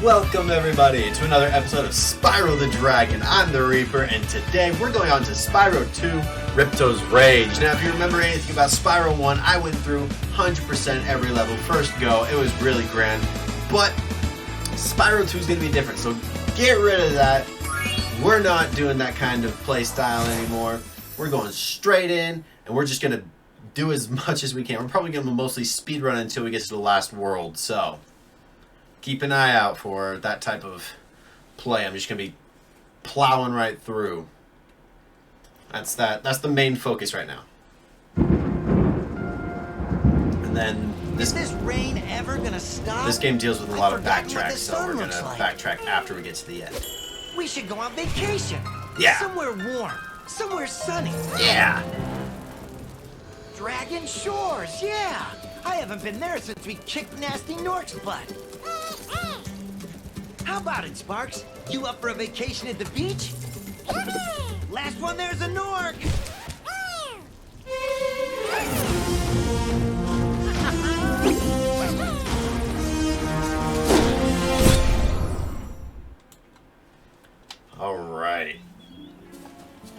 Welcome everybody to another episode of Spyro the Dragon. I'm the Reaper, and today we're going on to Spyro 2, Ripto's Rage. Now if you remember anything about Spyro 1, I went through 100% every level first go. It was really grand, but Spyro 2 is going to be different, so get rid of that. We're not doing that kind of play style anymore. We're going straight in, and we're just going to do as much as we can. We're probably going to mostly speedrun until we get to the last world, so keep an eye out for that type of play. I'm just going to be plowing right through. That's the main focus right now. And then Is this rain ever gonna stop? this game deals with a lot of backtrack, so we're going to looks like. backtrack after we get to the end. We should go on vacation. Yeah. Somewhere warm. Somewhere sunny. Yeah. Dragon Shores, yeah. I haven't been there since we kicked Nasty Nork's butt. How about it, Sparx? You up for a vacation at the beach? Last one there's a Nork. All right.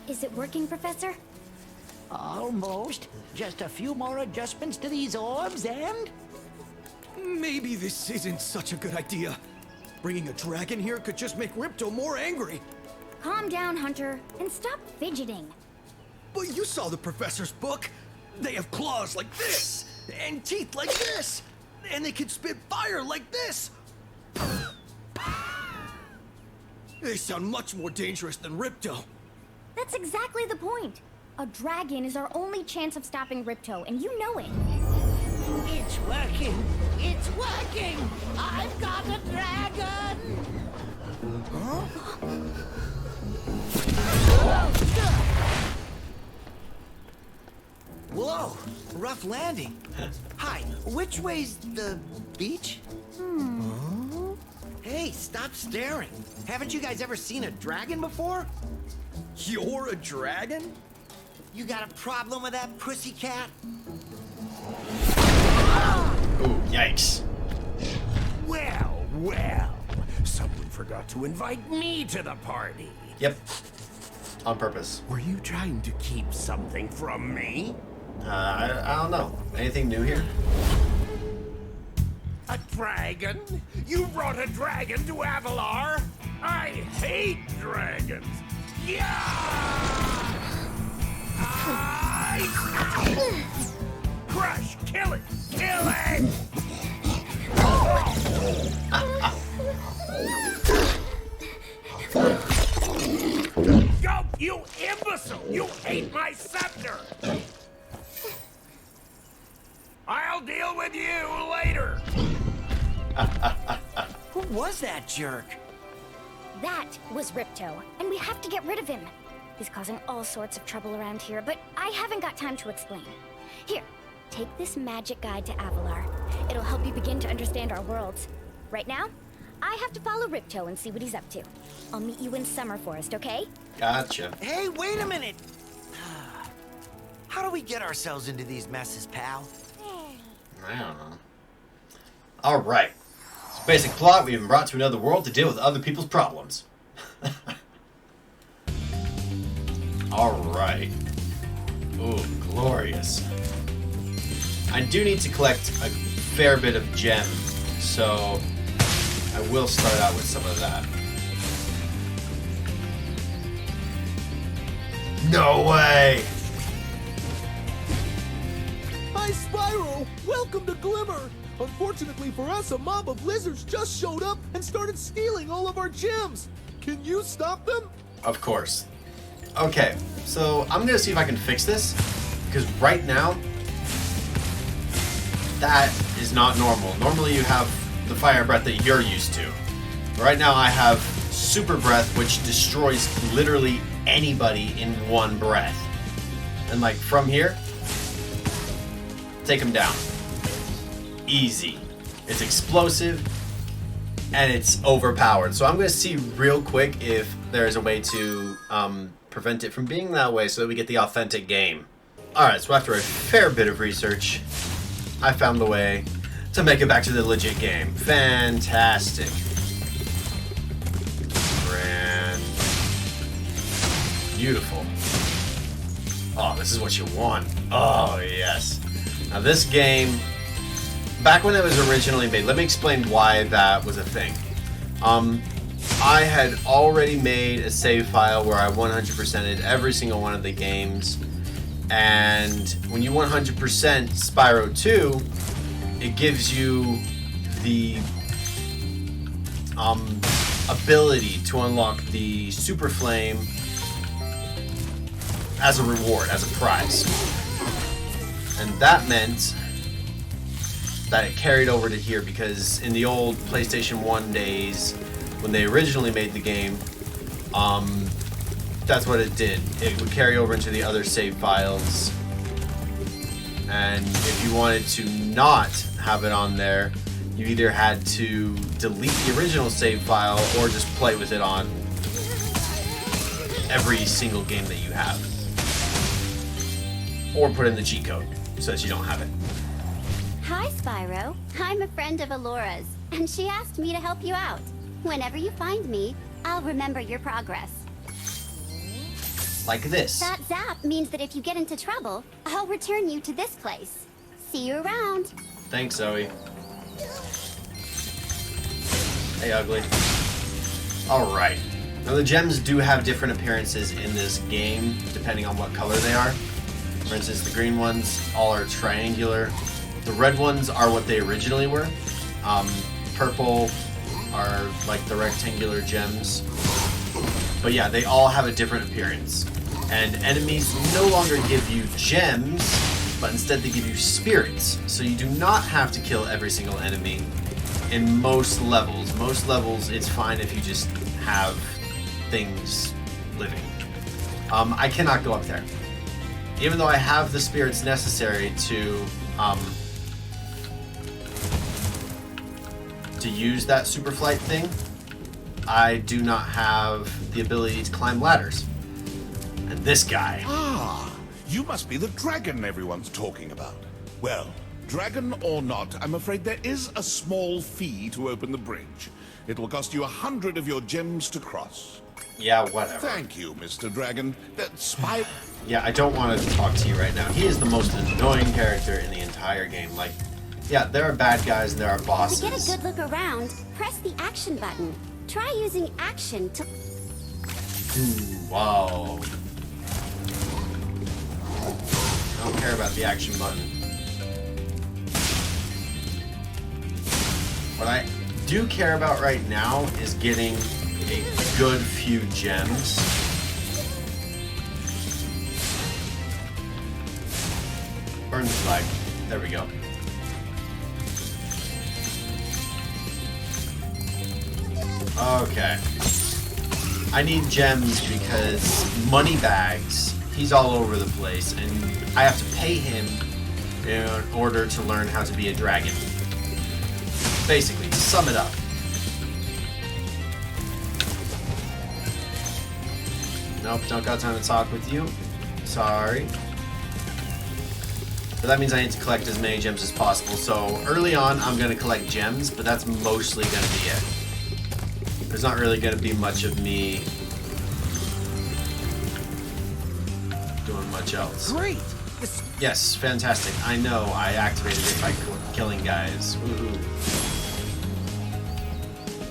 Is it working, Professor? Almost. Just a few more adjustments to these orbs and... Maybe this isn't such a good idea. Bringing a dragon here could just make Ripto more angry. Calm down, Hunter, and stop fidgeting. But you saw the professor's book. They have claws like this, and teeth like this, and they can spit fire like this. They sound much more dangerous than Ripto. That's exactly the point. A dragon is our only chance of stopping Ripto, and you know it. It's working! It's working! I've got a dragon! Whoa, rough landing. Hi, which way's the beach? Hey, stop staring. Haven't you guys ever seen a dragon before? You're a dragon? You got a problem with that pussycat? Ooh, yikes. Well, well. Someone forgot to invite me to the party. Yep. On purpose. Were you trying to keep something from me? I don't know. Anything new here? A dragon? You brought a dragon to Avalar? I hate dragons. Yeah! Crush! Kill it! Kill it! Go, you imbecile! You ate my scepter! I'll deal with you later! Who was that jerk? That was Ripto, and we have to get rid of him. He's causing all sorts of trouble around here, but I haven't got time to explain. Here, take this magic guide to Avalar. It'll help you begin to understand our worlds. Right now, I have to follow Ripto and see what he's up to. I'll meet you in Summer Forest, okay? Gotcha. Hey, wait a minute. How do we get ourselves into these messes, pal? I don't know. All right. So basic plot, we've been brought to another world to deal with other people's problems. All right. Ooh, glorious. I do need to collect a fair bit of gems, so I will start out with some of that. No way! Hi, Spyro! Welcome to Glimmer! Unfortunately for us, a mob of lizards just showed up and started stealing all of our gems! Can you stop them? Of course. Okay, so I'm gonna see if I can fix this, because right now, that is not normal. Normally you have the fire breath that you're used to. Right now I have super breath, which destroys literally anybody in one breath. And like from here, take them down. Easy. It's explosive, and it's overpowered. So I'm gonna see real quick if there's a way to prevent it from being that way so that we get the authentic game. Alright, so after a fair bit of research, I found the way to make it back to the legit game. Fantastic. Beautiful. Oh, this is what you want. Oh, yes. Now this game, back when it was originally made, let me explain why that was a thing. I had already made a save file where I 100%ed every single one of the games, and when you 100% Spyro 2, it gives you the ability to unlock the Super Flame as a reward, as a prize. And that meant that it carried over to here, because in the old PlayStation 1 days, when they originally made the game, that's what it did. It would carry over into the other save files. And if you wanted to not have it on there, you either had to delete the original save file or just play with it on every single game that you have. Or put in the cheat code so that you don't have it. Hi, Spyro. I'm a friend of Alora's, and she asked me to help you out. Whenever you find me, I'll remember your progress. Like this. That zap means that if you get into trouble, I'll return you to this place. See you around. Thanks, Zoe. Hey, ugly. Alright. Now, the gems do have different appearances in this game, depending on what color they are. For instance, the green ones all are triangular. The red ones are what they originally were. Purple are like the rectangular gems. But yeah, they all have a different appearance. And enemies no longer give you gems, but instead they give you spirits. So you do not have to kill every single enemy in most levels. Most levels, it's fine if you just have things living. I cannot go up there. Even though I have the spirits necessary to use that super flight thing, I do not have the ability to climb ladders. And this guy. Ah, you must be the dragon everyone's talking about. Well, dragon or not, I'm afraid there is a small fee to open the bridge. It will cost you 100 of your gems to cross. Yeah, whatever. Thank you, Mr. Dragon. That spy... Yeah, I don't want to talk to you right now. He is the most annoying character in the entire game. Like, yeah, there are bad guys and there are bosses. To get a good look around, press the action button. Try using action to... Ooh, wow. I don't care about the action button. What I do care about right now is getting a good few gems. Burn the flag. There we go. Okay. I need gems because Moneybags, he's all over the place, and I have to pay him in order to learn how to be a dragon. Basically, to sum it up. Nope, don't got time to talk with you. Sorry. But that means I need to collect as many gems as possible. So early on, I'm going to collect gems, but that's mostly going to be it. There's not really going to be much of me doing much else. Great! Yes, fantastic. I know I activated it by killing guys. Woohoo.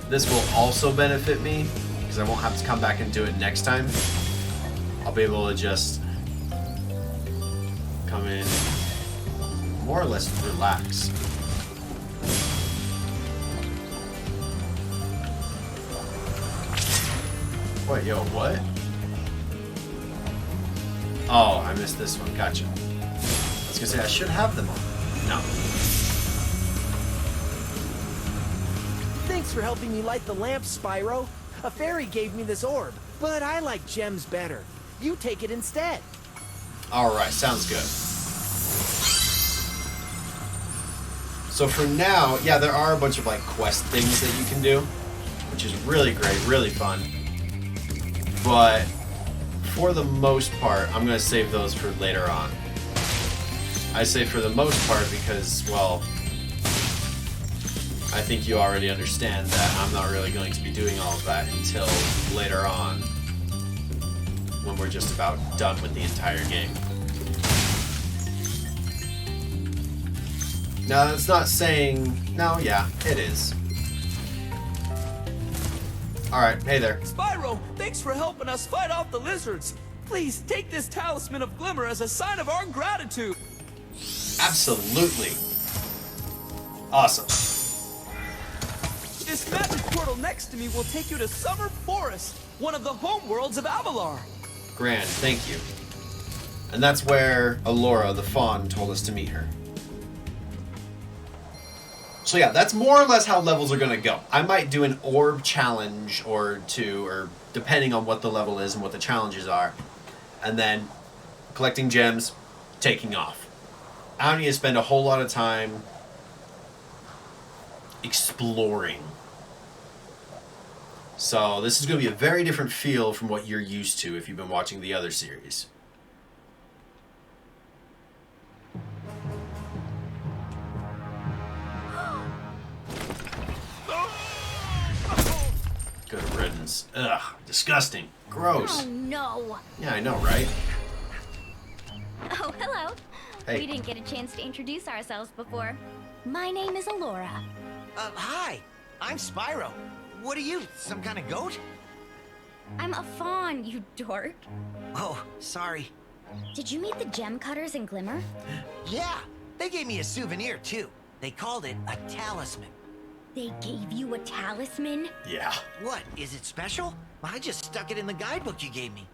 This will also benefit me, because I won't have to come back and do it next time. I'll be able to just come in, more or less relax. Wait, yo, what? Oh, I missed this one. Gotcha. I was gonna say I should have them all. No. Thanks for helping me light the lamp, Spyro. A fairy gave me this orb, but I like gems better. You take it instead. Alright, sounds good. So for now, yeah, there are a bunch of like quest things that you can do, which is really great, really fun. But for the most part, I'm going to save those for later on. I say for the most part because, well, I think you already understand that I'm not really going to be doing all of that until later on. when we're just about done with the entire game. No, that's not saying... No, yeah, it is. Alright, hey there. Spyro, thanks for helping us fight off the lizards. Please take this talisman of glimmer as a sign of our gratitude. Absolutely. Awesome. This magic portal next to me will take you to Summer Forest, one of the homeworlds of Avalar. Grand, thank you. And that's where Alora the Fawn told us to meet her. So yeah, that's more or less how levels are going to go. I might do an orb challenge or two, or depending on what the level is and what the challenges are. And then collecting gems, taking off. I don't need to spend a whole lot of time exploring. So this is going to be a very different feel from what you're used to if you've been watching the other series. Good riddance. Ugh, disgusting. Gross. Oh, no. Yeah, I know, right? Oh, hello. Hey. We didn't get a chance to introduce ourselves before. My name is Alora. Hi. I'm Spyro. What are you, some kind of goat? I'm a fawn, you dork. Oh, sorry. Did you meet the gem cutters in Glimmer? Yeah, they gave me a souvenir, too. They called it a talisman. They gave you a talisman? Yeah. What, is it special? I just stuck it in the guidebook you gave me.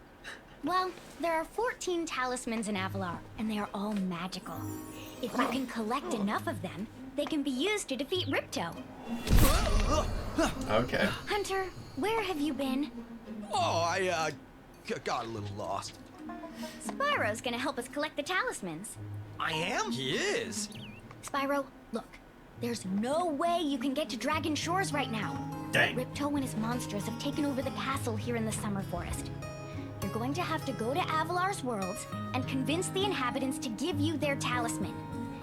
Well, there are 14 talismans in Avalar, and they are all magical. If you can collect enough of them, they can be used to defeat Ripto. Okay. Hunter, where have you been? Oh, I got a little lost. Spyro's gonna help us collect the talismans. I am? He is. Spyro, look. There's no way you can get to Dragon Shores right now. Dang. Ripto and his monsters have taken over the castle here in the Summer Forest. You're going to have to go to Avalar's worlds and convince the inhabitants to give you their talisman.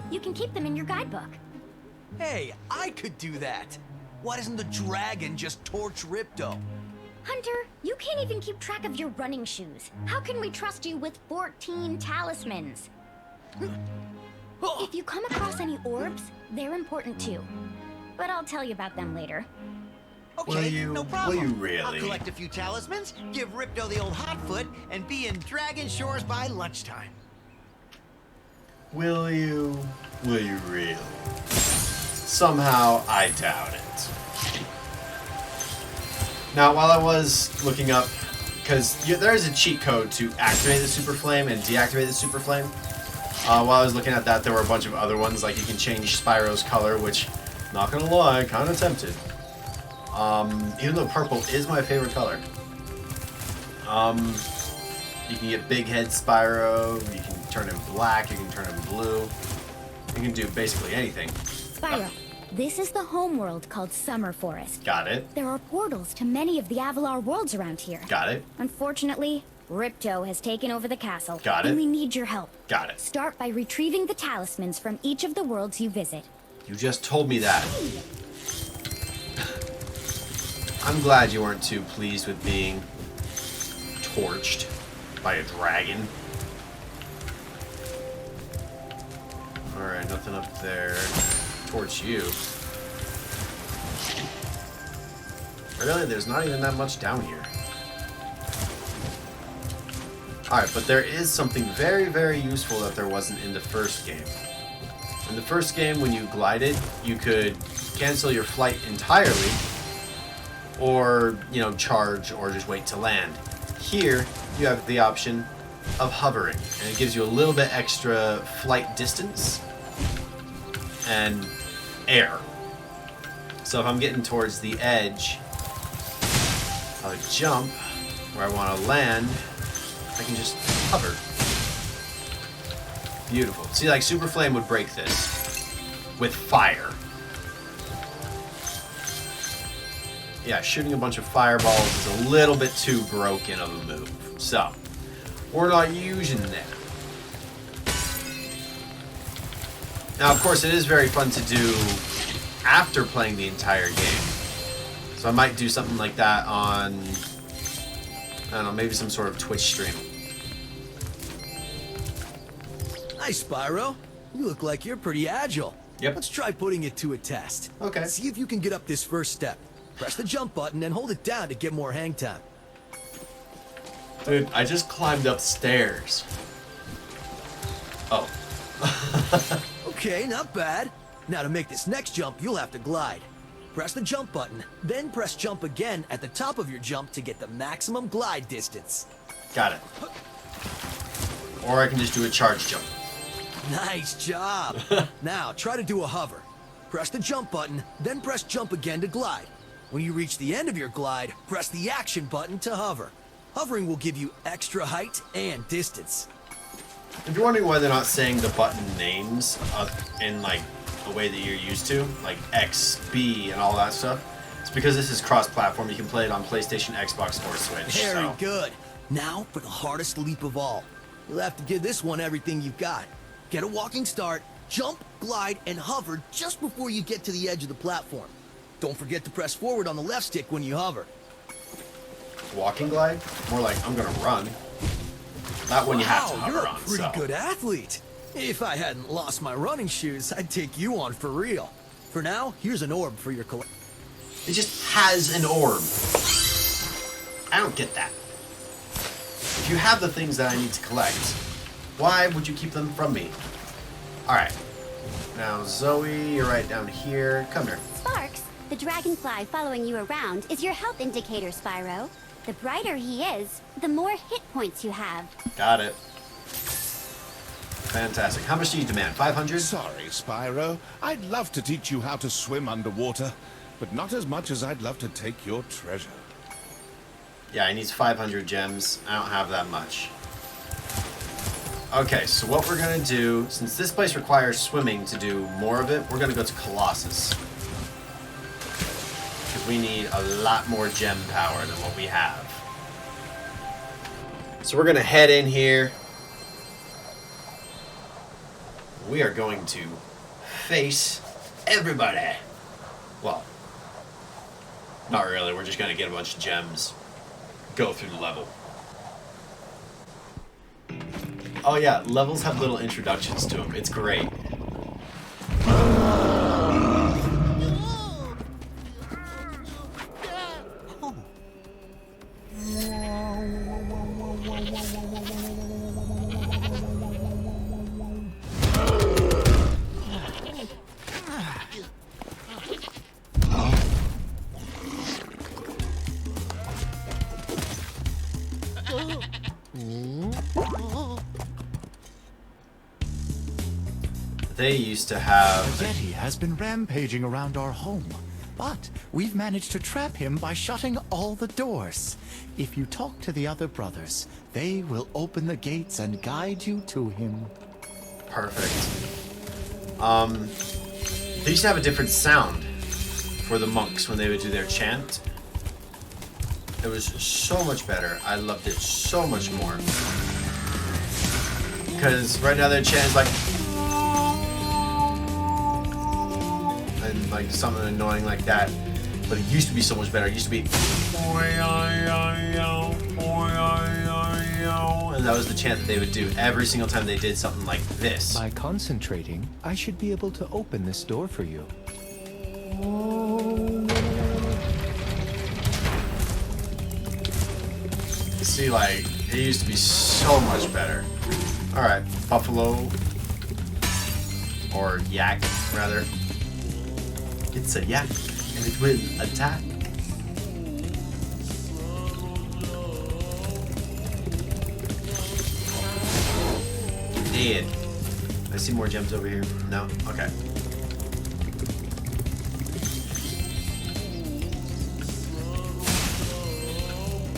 You can keep them in your guidebook. Hey, I could do that. Why doesn't the dragon just torch Ripto? Hunter, you can't even keep track of your running shoes. How can we trust you with 14 talismans? If you come across any orbs, they're important too. But I'll tell you about them later. Okay, no problem. Will you really? I'll collect a few talismans, give Ripto the old hot foot, and be in Dragon Shores by lunchtime. Will you? Will you really? Somehow, I doubt it. Now, while I was looking up, because there is a cheat code to activate the Super Flame and deactivate the Super Flame. While I was looking at that, there were a bunch of other ones, like you can change Spyro's color, which, not gonna lie, kind of tempted. Even though purple is my favorite color. You can get Big Head Spyro, you can turn him black, you can turn him blue. You can do basically anything. Spyro, this is the homeworld called Summer Forest. Got it. There are portals to many of the Avalar worlds around here. Got it. Unfortunately, Ripto has taken over the castle. Got it. And we need your help. Got it. Start by retrieving the talismans from each of the worlds you visit. You just told me that. I'm glad you weren't too pleased with being torched by a dragon. Alright, nothing up there. Torch you. Really? There's not even that much down here. Alright, but there is something very, very useful that there wasn't in the first game. In the first game, when you glided, you could cancel your flight entirely, or, you know, charge, or just wait to land. Here, you have the option of hovering, and it gives you a little bit extra flight distance and air. So if I'm getting towards the edge of a jump where I want to land, I can just hover. Beautiful. See, like Super Flame would break this with fire. Yeah, shooting a bunch of fireballs is a little bit too broken of a move. So, we're not using that. Now, of course, it is very fun to do after playing the entire game. So I might do something like that on I don't know, maybe some sort of Twitch stream. Hi, Spyro. You look like you're pretty agile. Yep. Let's try putting it to a test. Okay. See if you can get up this first step. Press the jump button and hold it down to get more hang time. Dude, I just climbed upstairs. Oh. Okay, not bad. Now to make this next jump, you'll have to glide. Press the jump button, then press jump again at the top of your jump to get the maximum glide distance. Got it. Or I can just do a charge jump. Nice job. Now try to do a hover. Press the jump button, then press jump again to glide. When you reach the end of your glide, press the action button to hover. Hovering will give you extra height and distance. If you're wondering why they're not saying the button names in like the way that you're used to, like X, B, and all that stuff, it's because this is cross-platform. You can play it on PlayStation, Xbox, or Switch. Very so. good. Now for the hardest leap of all. You'll have to give this one everything you've got. Get a walking start, jump, glide, and hover just before you get to the edge of the platform. Don't forget to press forward on the left stick when you hover. Walking glide? More like I'm gonna run. Not when you have to hover you're a on, pretty so. good athlete. If I hadn't lost my running shoes, I'd take you on for real. For now, here's an orb for your collection. It just has an orb. I don't get that. If you have the things that I need to collect, why would you keep them from me? Alright. Now, Zoe, you're right down here. Come here. Sparx, the dragonfly following you around is your health indicator, Spyro. The brighter he is, the more hit points you have. Got it. Fantastic. How much do you demand? 500? Sorry, Spyro. I'd love to teach you how to swim underwater, but not as much as I'd love to take your treasure. Yeah, he needs 500 gems. I don't have that much. Okay, so what we're gonna do, since this place requires swimming to do more of it, we're gonna go to Colossus. Because we need a lot more gem power than what we have. So we're gonna head in here. We are going to face everybody. Well, not really. We're just gonna get a bunch of gems. Go through the level. Oh yeah, levels have little introductions to them. It's great. They used to have... The Yeti has been rampaging around our home, but we've managed to trap him by shutting all the doors. If you talk to the other brothers, they will open the gates and guide you to him. Perfect. They used to have a different sound for the monks when they would do their chant. It was so much better. I loved it so much more. Because right now their chant is like... and like something annoying like that. But it used to be so much better. It used to be... and that was the chant that they would do every single time they did something like this. By concentrating, I should be able to open this door for you. See, like, it used to be so much better. Alright, buffalo. Or yak, rather. It's a yak, and it will attack. Dead. I see more gems over here. No? Okay.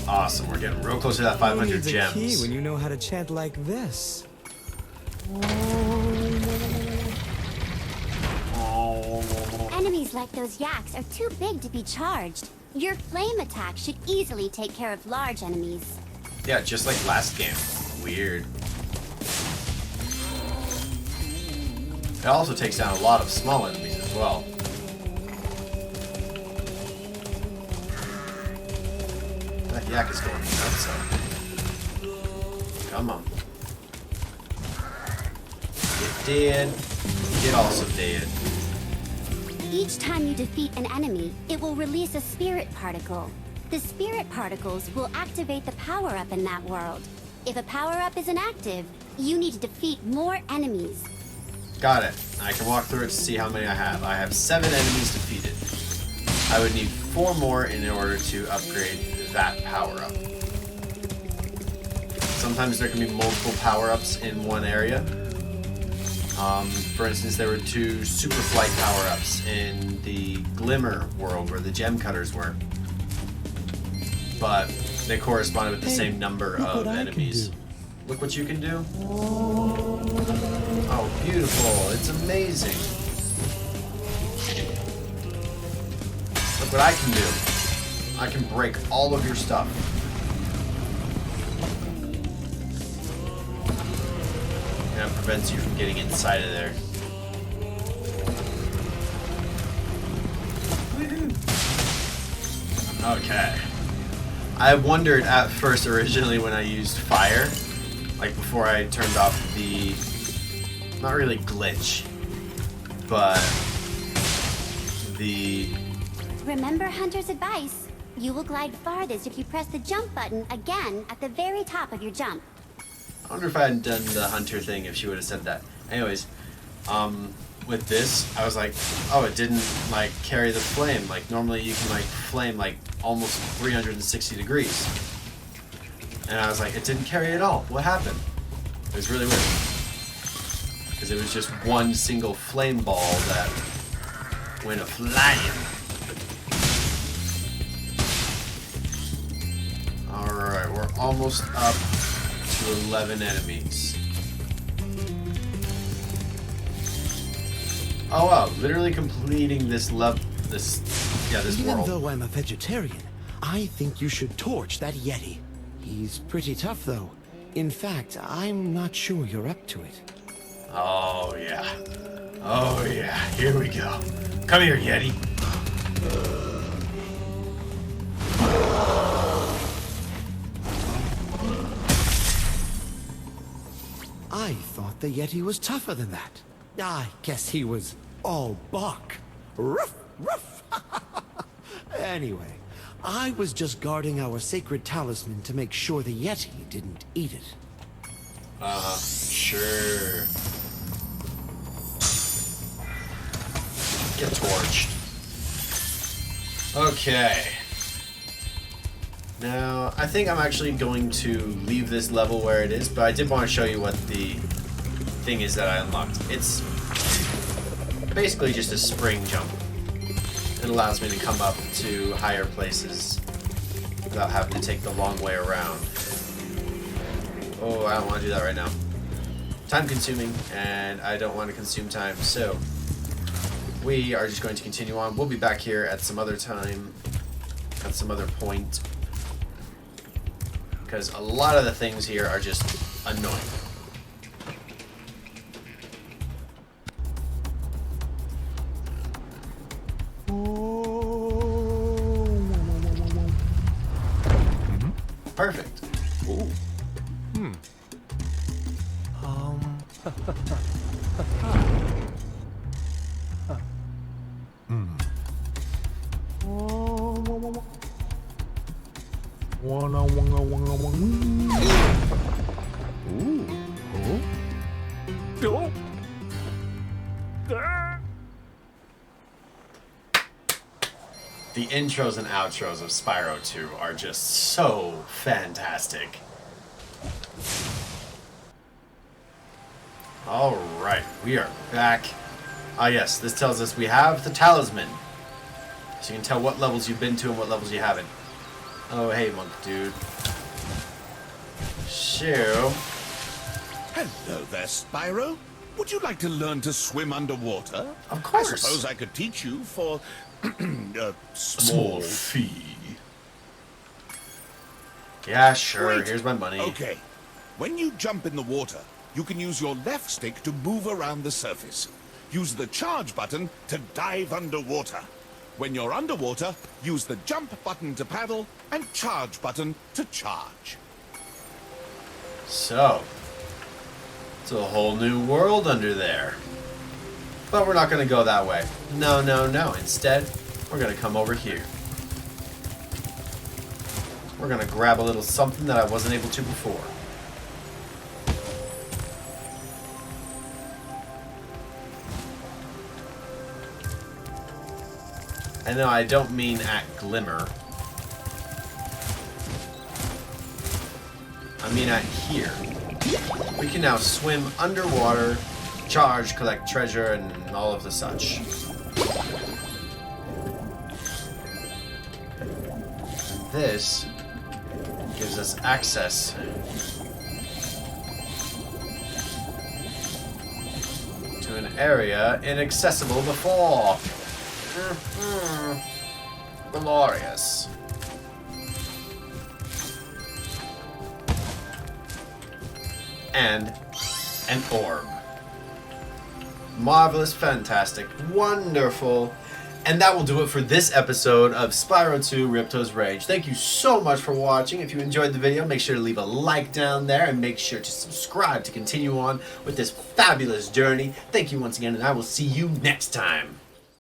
Awesome, we're getting real close to that 500 gems. Who needs a key when you know how to chant like this? Enemies like those yaks are too big to be charged. Your flame attack should easily take care of large enemies. Yeah, just like last game. Weird. It also takes down a lot of small enemies as well. The That yak is going nuts. Come on. Get dead. Get also dead. Each time you defeat an enemy, it will release a spirit particle. The spirit particles will activate the power-up in that world. If a power-up isn't active, you need to defeat more enemies. Got it. I can walk through it to see how many I have. I have 7 enemies defeated. I would need 4 more in order to upgrade that power-up. Sometimes there can be multiple power-ups in one area. For instance, there were 2 super flight power-ups in the Glimmer world where the gem cutters were. But they corresponded with the same number of enemies. Look what you can do. Oh, beautiful. It's amazing. Look what I can do. I can break all of your stuff. And that prevents you from getting inside of there. Okay. I wondered at first originally when I used fire, like before I turned off the, not really glitch, but the... Remember Hunter's advice. You will glide farthest if you press the jump button again at the very top of your jump. I wonder if I hadn't done the hunter thing if she would have said that. Anyways, with this, I was like, oh, it didn't like carry the flame. Like normally you can like flame like almost 360 degrees. And I was like, it didn't carry at all. What happened? It was really weird. Because it was just one single flame ball that went a-flying. Alright, we're almost up to 11 enemies. Oh wow, literally completing this world. Even though I'm a vegetarian, I think you should torch that Yeti. He's pretty tough, though. In fact, I'm not sure you're up to it. Oh yeah. Oh yeah, here we go. Come here, Yeti. I thought the Yeti was tougher than that. I guess he was all bark. Ruff, ruff. Anyway, I was just guarding our sacred talisman to make sure the Yeti didn't eat it. Sure. Get torched. Okay. Now, I think I'm actually going to leave this level where it is, but I did want to show you what the thing is that I unlocked. It's basically just a spring jump. It allows me to come up to higher places without having to take the long way around. Oh, I don't want to do that right now. Time consuming, and I don't want to consume time, so we are just going to continue on. We'll be back here at some other time, at some other point, because a lot of the things here are just annoying. Perfect. Ooh. The intros and outros of Spyro 2 are just so fantastic. Alright, we are back. Ah yes, this tells us we have the talisman. So you can tell what levels you've been to and what levels you haven't. Oh hey, monk dude. So... Hello there, Spyro. Would you like to learn to swim underwater? Of course. I suppose I could teach you for a small fee. Yeah, sure. Great. Here's my money. Okay. When you jump in the water, you can use your left stick to move around the surface. Use the charge button to dive underwater. When you're underwater, use the jump button to paddle and charge button to charge. So, it's a whole new world under there. But we're not going to go that way. No, no, no. Instead, we're going to come over here. We're going to grab a little something that I wasn't able to before. And no, I don't mean at Glimmer. I mean at here. We can now swim underwater, charge, collect treasure, and all of the such. And this gives us access to an area inaccessible before. Glorious. And an orb. Marvelous, fantastic, wonderful. And that will do it for this episode of Spyro 2 Ripto's Rage. Thank you so much for watching. If you enjoyed the video, make sure to leave a like down there and make sure to subscribe to continue on with this fabulous journey. Thank you once again, and I will see you next time.